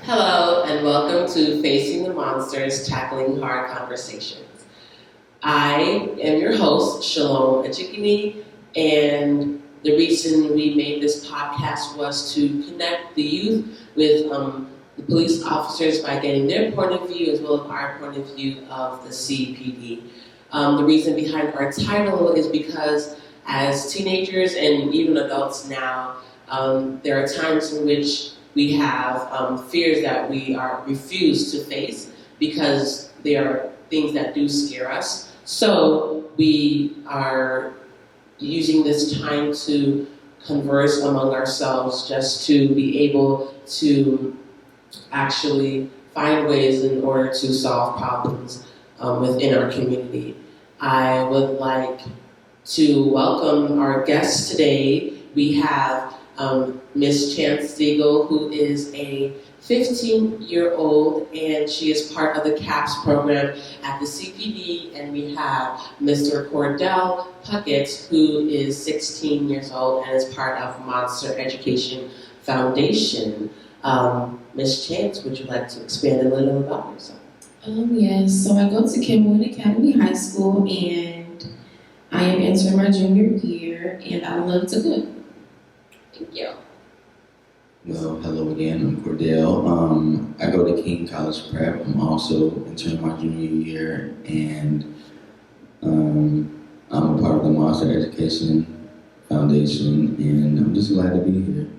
Hello, and welcome to Facing the Monsters, Tackling Hard Conversations. I am your host, Shalom Echikini, and the reason we made this podcast was to connect the youth with the police officers by getting their point of view as well as our point of view of the CPD. The reason behind our title is because as teenagers and even adults now, there are times in which we have fears that we are refused to face because they are things that do scare us. So we are using this time to converse among ourselves just to be able to actually find ways in order to solve problems within our community. I would like to welcome our guests today. We have Ms. Chance Siegel, who is a 15-year-old, and she is part of the CAPS program at the CPD, and we have Mr. Cordell Puckett, who is 16 years old and is part of Monster Education Foundation. Ms. Chance, would you like to expand a little about yourself? Yes, so I go to Kenwood Academy High School, and I am entering my junior year, and I love to cook. Thank you. Well, hello again. I'm Cordell. I go to King College Prep. I'm also entering my junior year, and I'm a part of the Monster Education Foundation, and I'm just glad to be here.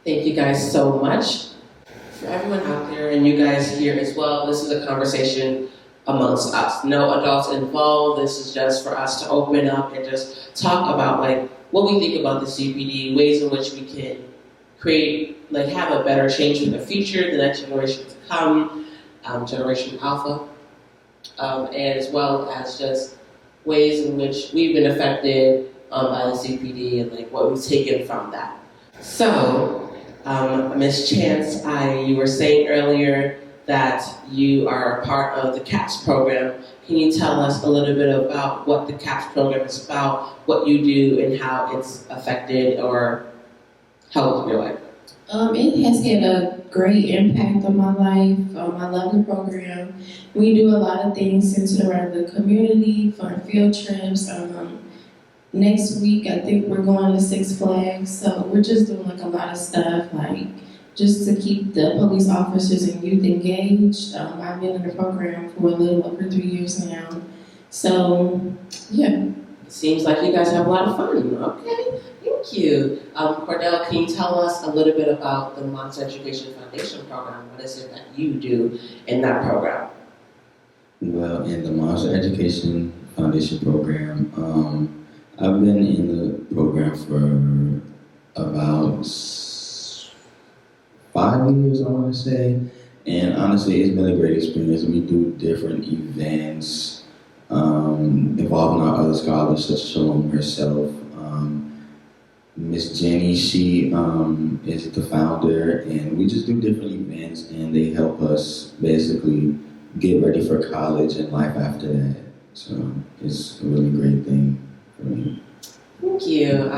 Thank you guys so much. For everyone out there and you guys here as well, this is a conversation amongst us. No adults involved. This is just for us to open up and just talk about what we think about the CPD, ways in which we can create, have a better change in the future, the next generation to come, Generation Alpha, and as well as just ways in which we've been affected by the CPD and what we've taken from that. So, Ms. Chance, you were saying earlier that you are a part of the CAPS program. Can you tell us a little bit about what the CAPS program is about, what you do, and how it's affected or helped your life? It has had a great impact on my life. I love the program. We do a lot of things centered around the community, fun field trips. Next week, I think we're going to Six Flags, so we're just doing a lot of stuff, just to keep the police officers and youth engaged. I've been in the program for a little over 3 years now. So, yeah. Seems like you guys have a lot of fun. Okay, thank you. Cordell, can you tell us a little bit about the Monster Education Foundation program? What is it that you do in that program? Well, in the Monster Education Foundation program, I've been in the program for about 5 years, I want to say, and honestly, it's been a great experience. We do different events involving our other scholars, such as Shalom herself. Miss Jenny, she is the founder, and we just do different events, and they help us basically get ready for college and life after that. So it's a really great thing for me. Thank you.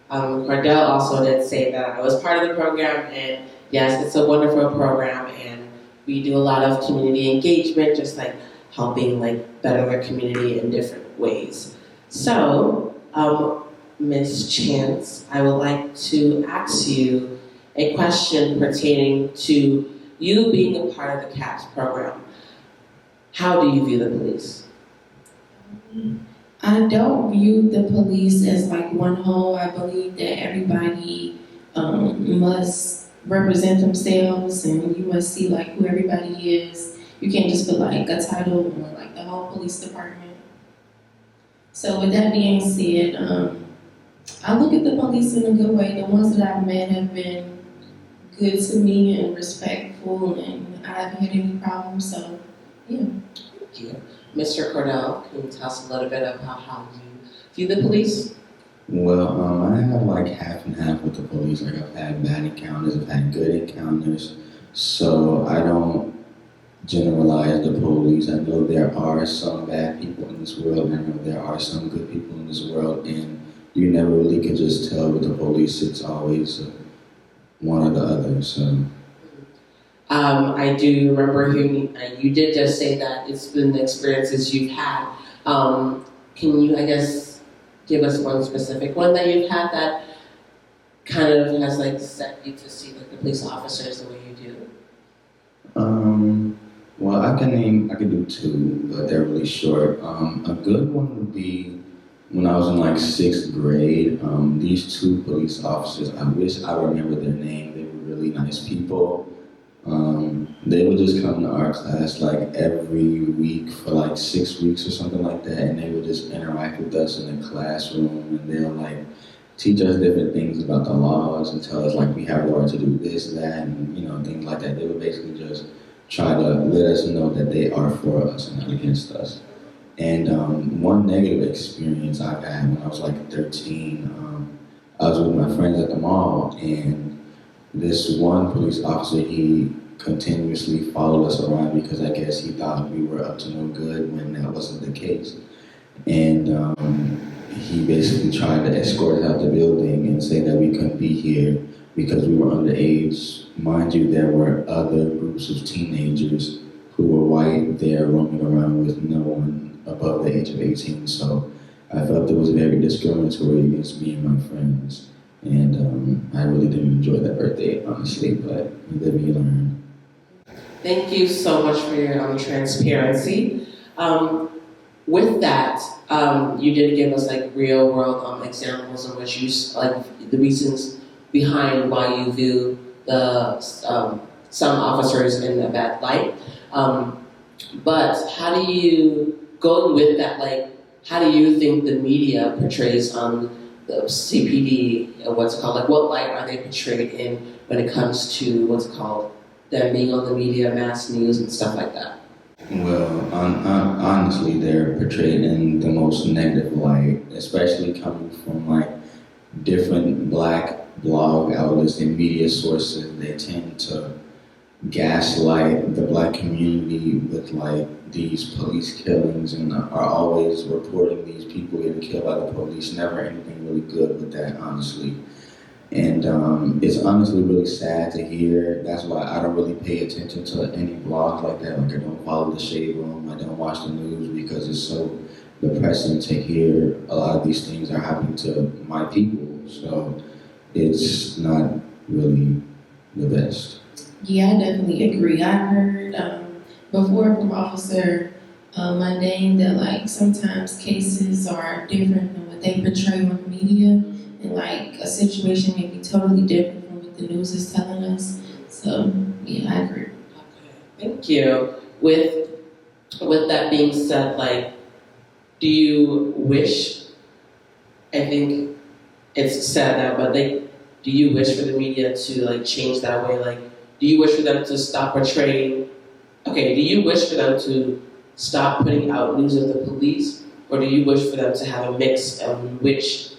Cordell also did say that I was part of the program, and yes, it's a wonderful program, and we do a lot of community engagement, just helping better the community in different ways. So, Ms. Chance, I would like to ask you a question pertaining to you being a part of the CAPS program. How do you view the police? I don't view the police as one whole. I believe that everybody must represent themselves, and you must see who everybody is. You can't just put a title on the whole police department. So with that being said, I look at the police in a good way. The ones that I've met have been good to me and respectful, and I haven't had any problems. So yeah. Thank you. Mr. Cordell, can you tell us a little bit about how you view the police? Well, I have half and half with the police. I've had bad encounters, I've had good encounters. So I don't generalize the police. I know there are some bad people in this world, and I know there are some good people in this world, and you never really can just tell with the police. It's always one or the other. So I do remember hearing you did just say that it's been the experiences you've had. Can you, I guess, give us one specific one that you've had that kind of has like set you to see like the police officers the way you do? Well, I can do two, but they're really short. A good one would be when I was in like sixth grade. These two police officers, I wish I remember their name. They were really nice people. They would just come to our class like every week for like 6 weeks or something like that, and they would just interact with us in the classroom, and they'll like teach us different things about the laws and tell us like we have the right to do this, that, and things like that. They would basically just try to let us know that they are for us and not against us. And one negative experience I've had when I was like 13, I was with my friends at the mall, and this one police officer, he continuously followed us around because I guess he thought we were up to no good when that wasn't the case. And he basically tried to escort us out the building and say that we couldn't be here because we were underage. Mind you, there were other groups of teenagers who were white there roaming around with no one above the age of 18. So I felt it was very discriminatory against me and my friends. And I really didn't enjoy that birthday, honestly, but you live and you learn. Thank you so much for your transparency. With that, you did give us like real world examples in which you like the reasons behind why you view the some officers in a bad light. But how do you, going with that, like how do you think the media portrays the CPD, what's it called, like what light are they portrayed in when it comes to what's it called, them being on the media, mass news and stuff like that? Well, honestly, they're portrayed in the most negative light, especially coming from like different black blog outlets and media sources. They tend to gaslight the black community with like these police killings and are always reporting these people getting killed by the police. Never anything really good with that, honestly. And it's honestly really sad to hear. That's why I don't really pay attention to any blogs like that. Like I don't follow the Shade Room. I don't watch the news because it's so depressing to hear a lot of these things are happening to my people. So it's not really the best. Yeah, I definitely agree. I heard before from Officer Mundane that like sometimes cases are different than what they portray on the media, and like a situation may be totally different from what the news is telling us. So yeah, I agree. Okay, thank you. With that being said, like, do you wish? I think it's sad now, but like, do you wish for the media to like change that way? Like, do you wish for them to stop portraying? Okay, do you wish for them to stop putting out news of the police, or do you wish for them to have a mix in which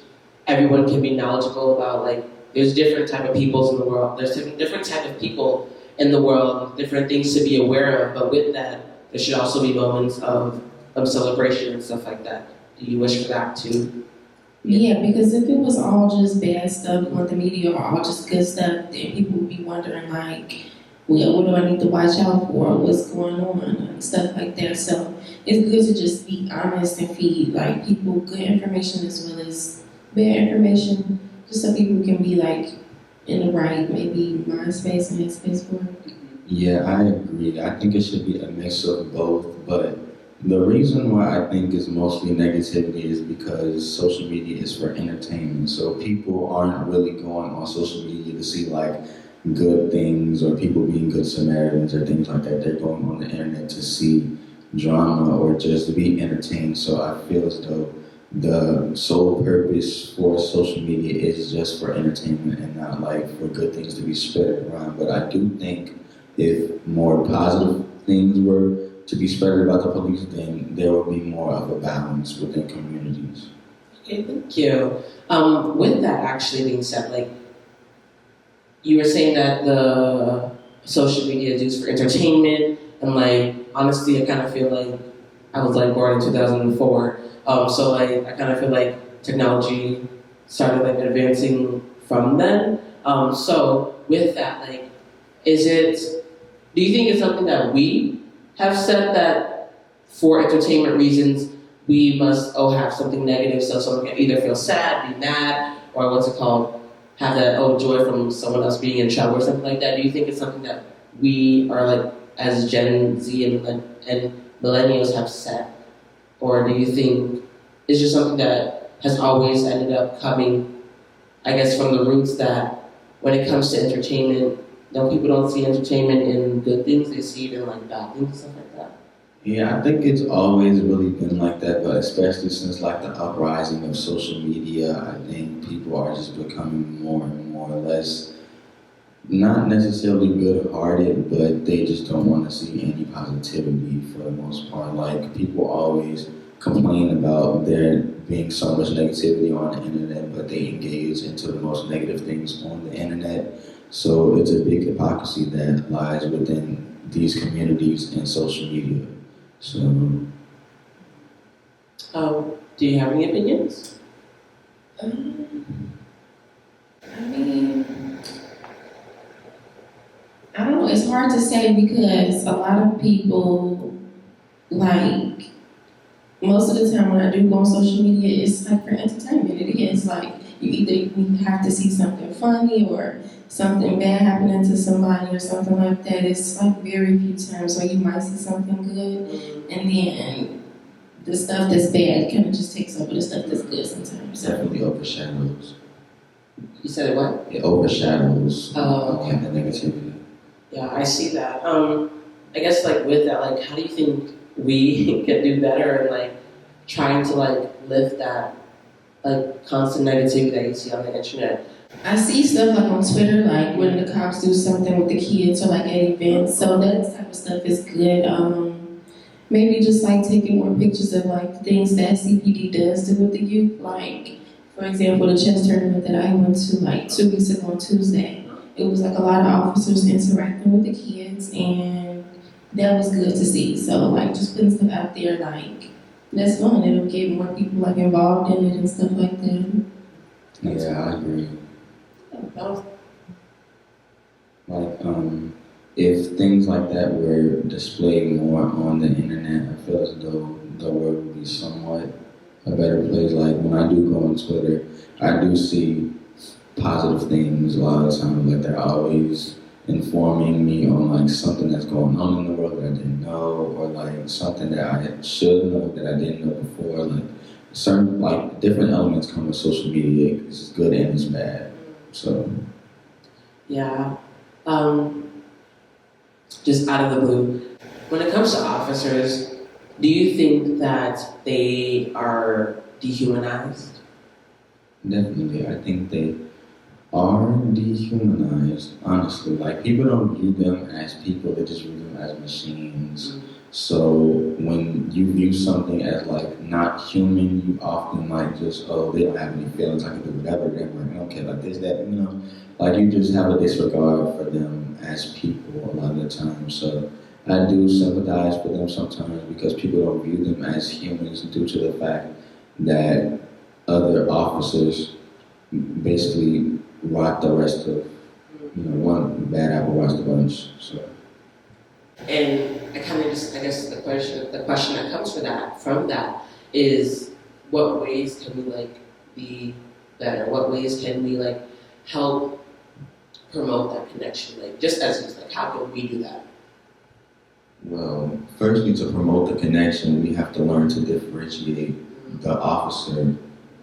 everyone can be knowledgeable about? Like, there's different type of peoples in the world. There's different type of people in the world, different things to be aware of. But with that, there should also be moments of celebration and stuff like that. Do you wish for that too? Yeah, because if it was all just bad stuff on the media or all just good stuff, then people would be wondering like, well, what do I need to watch out for? What's going on? And stuff like that. So it's good to just be honest and feed like people good information as well as bad information, just so people can be like in the right maybe mind space and headspace for it. Yeah, I agree. I think it should be a mix of both, but the reason why I think it's mostly negativity is because social media is for entertainment. So people aren't really going on social media to see like good things or people being good Samaritans or things like that. They're going on the internet to see drama or just to be entertained. So I feel as though the sole purpose for social media is just for entertainment and not like for good things to be spread around. But I do think if more positive things were to be spread about the police, then there will be more of a balance within communities. Okay, thank you. With that actually being said, like, you were saying that the social media is used for entertainment, and like, honestly, I kind of feel like I was like born in 2004, so like, I kind of feel like technology started like advancing from then. So with that, like, is it Do you think it's something that we have said that for entertainment reasons we must have something negative so someone can either feel sad, be mad, or what's it called, have that joy from someone else being in trouble or something like that? Do you think it's something that we are like as Gen Z and millennials have set, or do you think it's just something that has always ended up coming, I guess, from the roots that when it comes to entertainment, people don't see entertainment in good things, they see it in like bad things and stuff like that? Yeah, I think it's always really been like that, but especially since like the uprising of social media, I think people are just becoming more and more or less, not necessarily good-hearted, but they just don't want to see any positivity for the most part. Like, people always complain about there being so much negativity on the internet, but they engage into the most negative things on the internet. So it's a big hypocrisy that lies within these communities and social media. So, do you have any opinions? I mean, I don't know. It's hard to say because a lot of people, like, most of the time when I do go on social media, it's like for entertainment. It is like you have to see something funny or something bad happening to somebody or something like that. It's like very few times where you might see something good, and then the stuff that's bad kind of just takes over the stuff that's good sometimes. So. definitely overshadows. You said what? It overshadows Okay. the negativity. Yeah, I see that. I guess like with that, like how do you think we can do better in like trying to like lift that like constant negativity that you see on the internet? I see stuff like on Twitter, like when the cops do something with the kids or like at events. So that type of stuff is good. Maybe just like taking more pictures of like things that CPD does do with the youth. Like, for example, the chess tournament that I went to like 2 weeks ago on Tuesday. It was like a lot of officers interacting with the kids, and that was good to see. So like just putting stuff out there, like that's fun. It'll get more people like involved in it and stuff like that. Yeah, I agree. Oh, Like, if things like that were displayed more on the internet, I feel as though the world would be somewhat a better place. Like, when I do go on Twitter, I do see positive things a lot of the time. Like, they're always informing me on, like, something that's going on in the world that I didn't know, or, like, something that I should know that I didn't know before. Like, certain, like, different elements come with social media. It's good and it's bad. So, yeah. Just out of the blue, when it comes to officers, do you think that they are dehumanized? definitely, I think they are dehumanized, honestly. Like, people don't view them as people, they just view them as machines. Mm-hmm. So when you view something as like not human, you often like just, oh, they don't have any feelings, I can do whatever, they're like, I don't care about this, that, you know. Like, you just have a disregard for them as people a lot of the time. So I do sympathize with them sometimes because people don't view them as humans due to the fact that other officers basically rot the rest of, one bad apple rots the bunch. So. And I kind of just, I guess the question that comes from that is, what ways can we like be better? What ways can we like help promote that connection? Like, just as it's like, how can we do that? Well, firstly, to promote the connection, we have to learn to differentiate the officer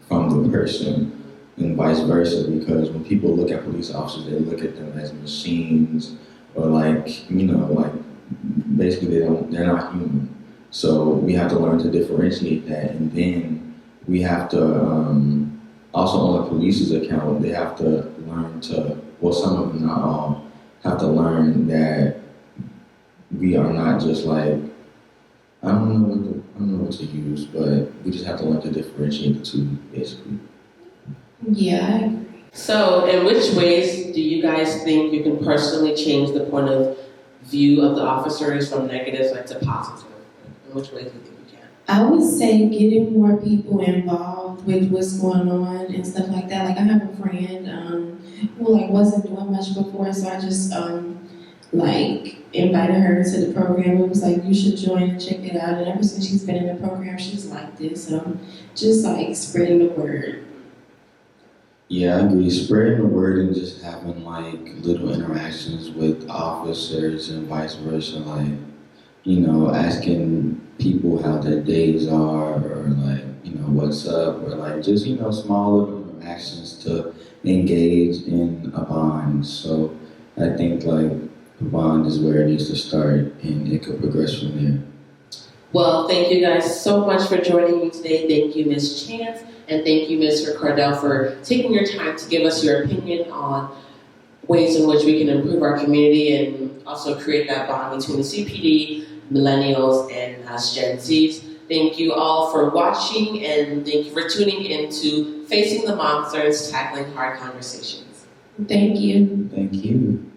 from the person, and vice versa. Because when people look at police officers, they look at them as machines, or like, basically they're not human. So we have to learn to differentiate that, and then we have to also, on the police's account, they have to learn to, well, some of them, not all, have to learn that we are not just like, I don't know what to use, but we just have to learn to differentiate the two, basically. Yeah, I agree. So, in which ways do you guys think you can personally change the point of view of the officers from negative to positive? In which ways do you think you can? I would say getting more people involved with what's going on and stuff like that. Like, I have a friend who like wasn't doing much before, so I just like invited her to the program. It was like, you should join and check it out. And ever since she's been in the program, she's like this. So just like spreading the word. Yeah, I agree. Spreading the word and just having like little interactions with officers and vice versa, like, you know, asking people how their days are, or like, you know, what's up, or like just, you know, small little interactions to engage in a bond. So I think like a bond is where it needs to start, and it could progress from there. Well, thank you guys so much for joining me today. Thank you, Ms. Chance, and thank you, Mr. Cardell, for taking your time to give us your opinion on ways in which we can improve our community and also create that bond between the CPD, millennials, and us Gen Zs. Thank you all for watching, and thank you for tuning into Facing the Monsters, Tackling Hard Conversations. Thank you. Thank you.